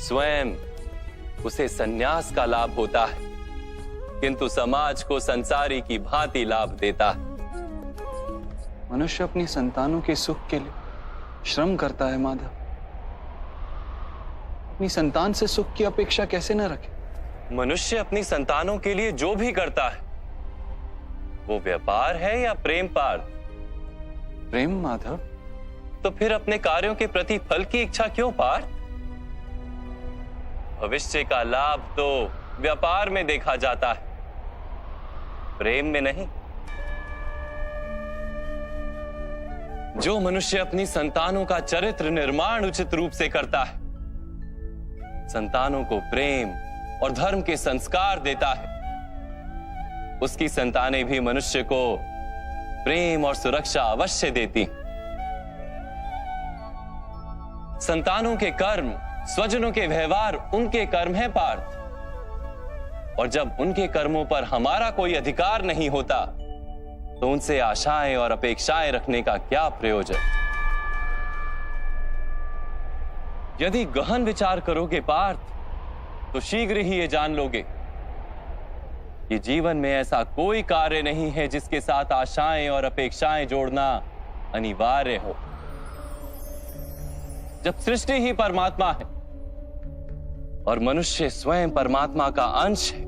स्वयं उसे संन्यास का लाभ होता है, किंतु समाज को संसारी की भांति लाभ देता है। मनुष्य अपनी संतानों के सुख के लिए श्रम करता है माधव। अपनी संतान से सुख की अपेक्षा कैसे न रखे? मनुष्य अपनी संतानों के लिए जो भी करता है वो व्यापार है या प्रेम पार्थ? प्रेम माधव। तो फिर अपने कार्यों के प्रति फल की इच्छा क्यों पार्थ? भविष्य का लाभ तो व्यापार में देखा जाता है, प्रेम में नहीं। जो मनुष्य अपनी संतानों का चरित्र निर्माण उचित रूप से करता है, संतानों को प्रेम और धर्म के संस्कार देता है, उसकी संतानें भी मनुष्य को प्रेम और सुरक्षा अवश्य देती। संतानों के कर्म, स्वजनों के व्यवहार उनके कर्म है पार्थ, और जब उनके कर्मों पर हमारा कोई अधिकार नहीं होता तो उनसे आशाएं और अपेक्षाएं रखने का क्या प्रयोजन? यदि गहन विचार करोगे पार्थ तो शीघ्र ही ये जान लोगे कि जीवन में ऐसा कोई कार्य नहीं है जिसके साथ आशाएं और अपेक्षाएं जोड़ना अनिवार्य हो। जब सृष्टि ही परमात्मा है और मनुष्य स्वयं परमात्मा का अंश है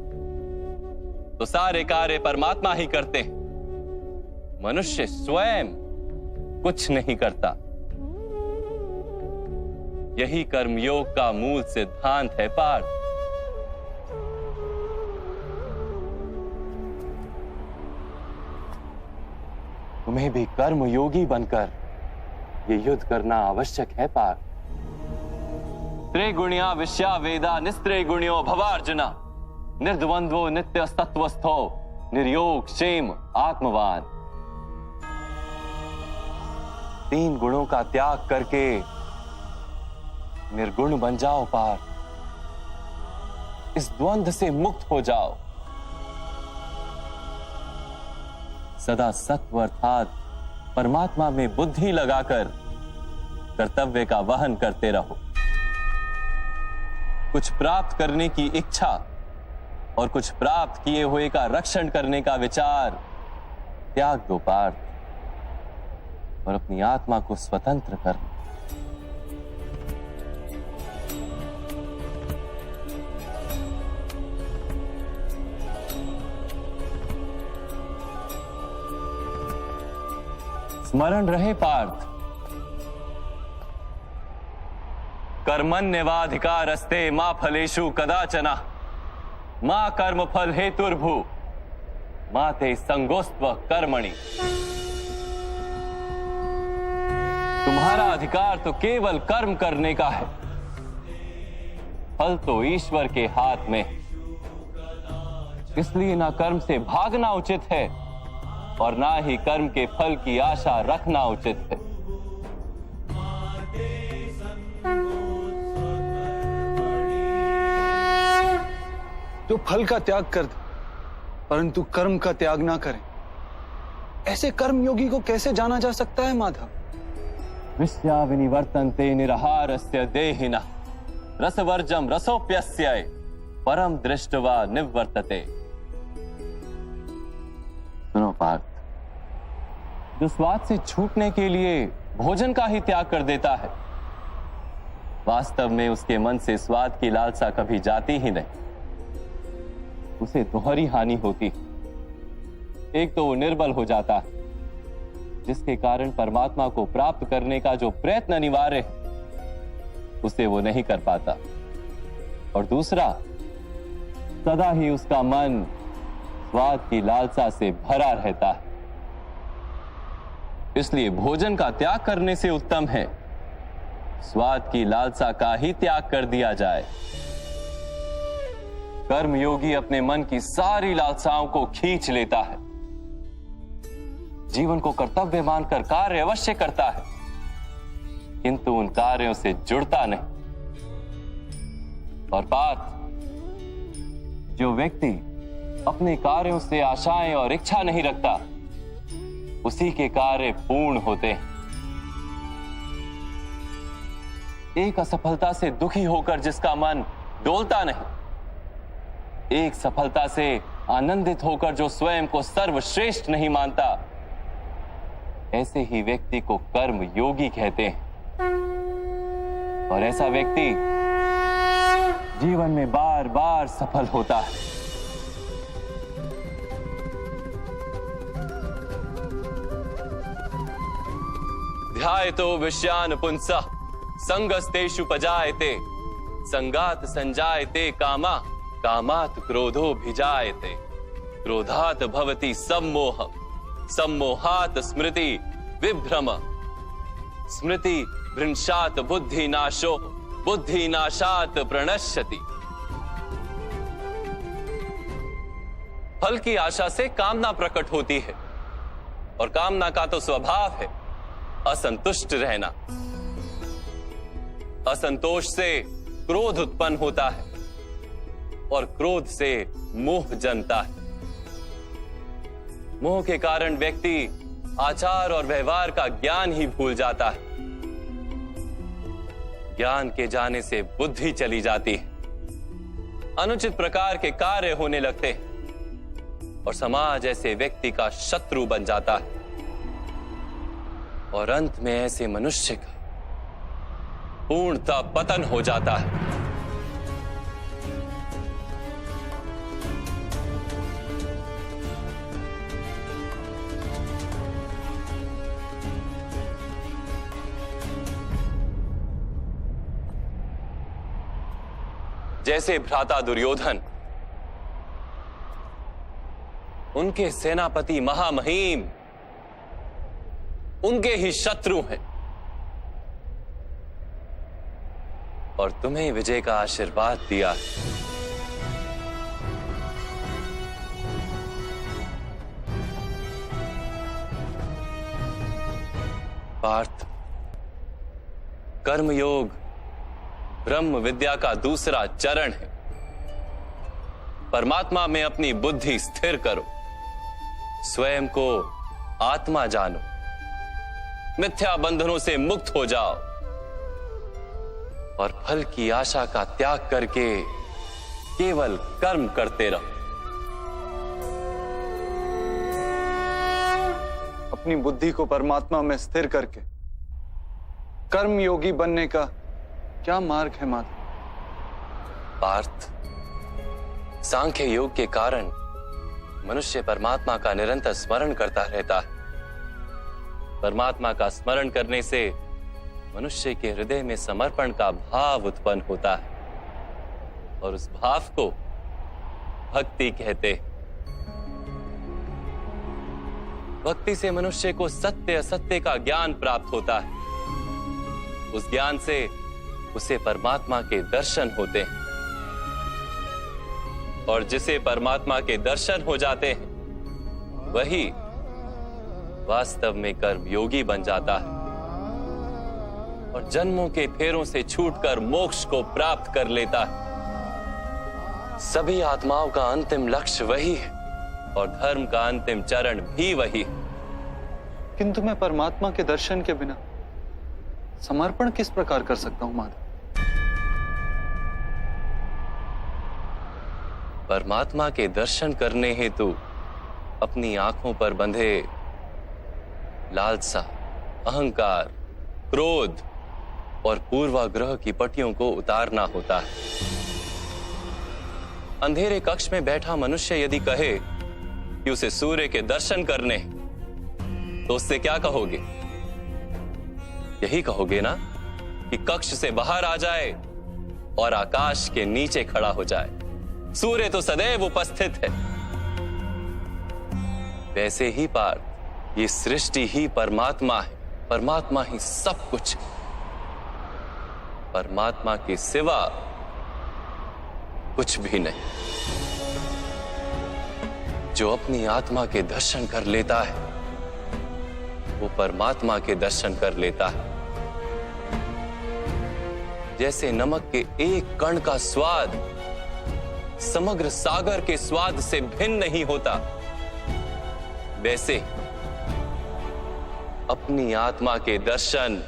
तो सारे कार्य परमात्मा ही करते हैं, मनुष्य स्वयं कुछ नहीं करता। यही कर्मयोग का मूल सिद्धांत है पार्थ। तुम्हें भी कर्मयोगी बनकर ये युद्ध करना आवश्यक है पार्थ। त्रिगुणिया विश्या वेदा निस्त्रिगुण्यो भवार्जुना, निर्द्वंद्वो नित्य तत्वस्थो निर्योग क्षेम आत्मवान। तीन गुणों का त्याग करके निर्गुण बन जाओ पार्थ, इस द्वंद्व से मुक्त हो जाओ। सदा सत्व अर्थात परमात्मा में बुद्धि लगाकर कर्तव्य का वहन करते रहो। कुछ प्राप्त करने की इच्छा और कुछ प्राप्त किए हुए का रक्षण करने का विचार त्याग दो पार्थ, और अपनी आत्मा को स्वतंत्र कर लो। स्मरण रहे पार्थ, कर्मण्यवाधिकारस्ते मा फलेषु कदाचन मा कर्म फल हेतुर्भू मा ते संगोस्त्व कर्मणि। तुम्हारा अधिकार तो केवल कर्म करने का है, फल तो ईश्वर के हाथ में। इसलिए ना कर्म से भागना उचित है और ना ही कर्म के फल की आशा रखना उचित है। जो फल का त्याग कर दे परंतु कर्म का त्याग ना करे, ऐसे कर्मयोगी को कैसे जाना जा सकता है माधव? विश्या विनिवर्तन्ते निराहारस्य देहिनः रसवर्जम रसोप्यस्य परम दृष्ट्वा निवर्तते। सुनो पार्थ, जो स्वाद से छूटने के लिए भोजन का ही त्याग कर देता है, वास्तव में उसके मन से स्वाद की लालसा कभी जाती ही नहीं। उसे दोहरी हानि होती है। एक तो वो निर्बल हो जाता है, जिसके कारण परमात्मा को प्राप्त करने का जो प्रयत्न अनिवार्य है उसे वो नहीं कर पाता, और दूसरा सदा ही उसका मन स्वाद की लालसा से भरा रहता है। इसलिए भोजन का त्याग करने से उत्तम है स्वाद की लालसा का ही त्याग कर दिया जाए। कर्मयोगी अपने मन की सारी लालसाओं को खींच लेता है, जीवन को कर्तव्य मानकर कार्य अवश्य करता है, किंतु उन कार्यों से जुड़ता नहीं। और बात, जो व्यक्ति अपने कार्यों से आशाएं और इच्छा नहीं रखता, उसी के कार्य पूर्ण होते हैं। एक असफलता से दुखी होकर जिसका मन डोलता नहीं, एक सफलता से आनंदित होकर जो स्वयं को सर्वश्रेष्ठ नहीं मानता, ऐसे ही व्यक्ति को कर्म योगी कहते हैं। और ऐसा व्यक्ति जीवन में बार बार सफल होता है। ध्यायतो विषयान पुंसः संगस्तेषु पजायते, संगात संजायते कामा, कामात् क्रोधो भिजायते, क्रोधात् भवति सम्मोह, सम्मोहात् स्मृति विभ्रम, स्मृति भ्रंशात् बुद्धि नाशो, बुद्धि नाशात् प्रणश्यति। फल की आशा से कामना प्रकट होती है, और कामना का तो स्वभाव है असंतुष्ट रहना। असंतोष से क्रोध उत्पन्न होता है, और क्रोध से मोह जन्मता है। मोह के कारण व्यक्ति आचार और व्यवहार का ज्ञान ही भूल जाता है। ज्ञान के जाने से बुद्धि चली जाती है, अनुचित प्रकार के कार्य होने लगते हैं, और समाज ऐसे व्यक्ति का शत्रु बन जाता है, और अंत में ऐसे मनुष्य का पूर्णतः पतन हो जाता है। जैसे भ्राता दुर्योधन, उनके सेनापति महामहिम उनके ही शत्रु हैं, और तुम्हें विजय का आशीर्वाद दिया है। पार्थ, कर्मयोग ब्रह्म विद्या का दूसरा चरण है। परमात्मा में अपनी बुद्धि स्थिर करो, स्वयं को आत्मा जानो, मिथ्या बंधनों से मुक्त हो जाओ, और फल की आशा का त्याग करके केवल कर्म करते रहो। अपनी बुद्धि को परमात्मा में स्थिर करके कर्म योगी बनने का क्या मार्ग है माधव? पार्थ, सांख्य योग के कारण मनुष्य परमात्मा का निरंतर स्मरण करता रहता है। परमात्मा का स्मरण करने से मनुष्य के हृदय में समर्पण का भाव उत्पन्न होता है, और उस भाव को भक्ति कहते हैं। भक्ति से मनुष्य को सत्य असत्य का ज्ञान प्राप्त होता है। उस ज्ञान से उसे परमात्मा के दर्शन होते हैं, और जिसे परमात्मा के दर्शन हो जाते हैं वही वास्तव में कर्मयोगी बन जाता है, और जन्मों के फेरों से छूटकर मोक्ष को प्राप्त कर लेता है। सभी आत्माओं का अंतिम लक्ष्य वही है, और धर्म का अंतिम चरण भी वही है। किंतु मैं परमात्मा के दर्शन के बिना समर्पण किस प्रकार कर सकता हूं माधव? परमात्मा के दर्शन करने हेतु अपनी आंखों पर बंधे लालसा, अहंकार, क्रोध और पूर्वाग्रह की पट्टियों को उतारना होता है। अंधेरे कक्ष में बैठा मनुष्य यदि कहे कि उसे सूर्य के दर्शन करने, तो उससे क्या कहोगे? यही कहोगे ना कि कक्ष से बाहर आ जाए और आकाश के नीचे खड़ा हो जाए। सूर्य तो सदैव उपस्थित है। वैसे ही पार्थ, ये सृष्टि ही परमात्मा है, परमात्मा ही सब कुछ है। परमात्मा के सिवा कुछ भी नहीं। जो अपनी आत्मा के दर्शन कर लेता है वो परमात्मा के दर्शन कर लेता है। जैसे नमक के एक कण का स्वाद समग्र सागर के स्वाद से भिन्न नहीं होता, वैसे अपनी आत्मा के दर्शन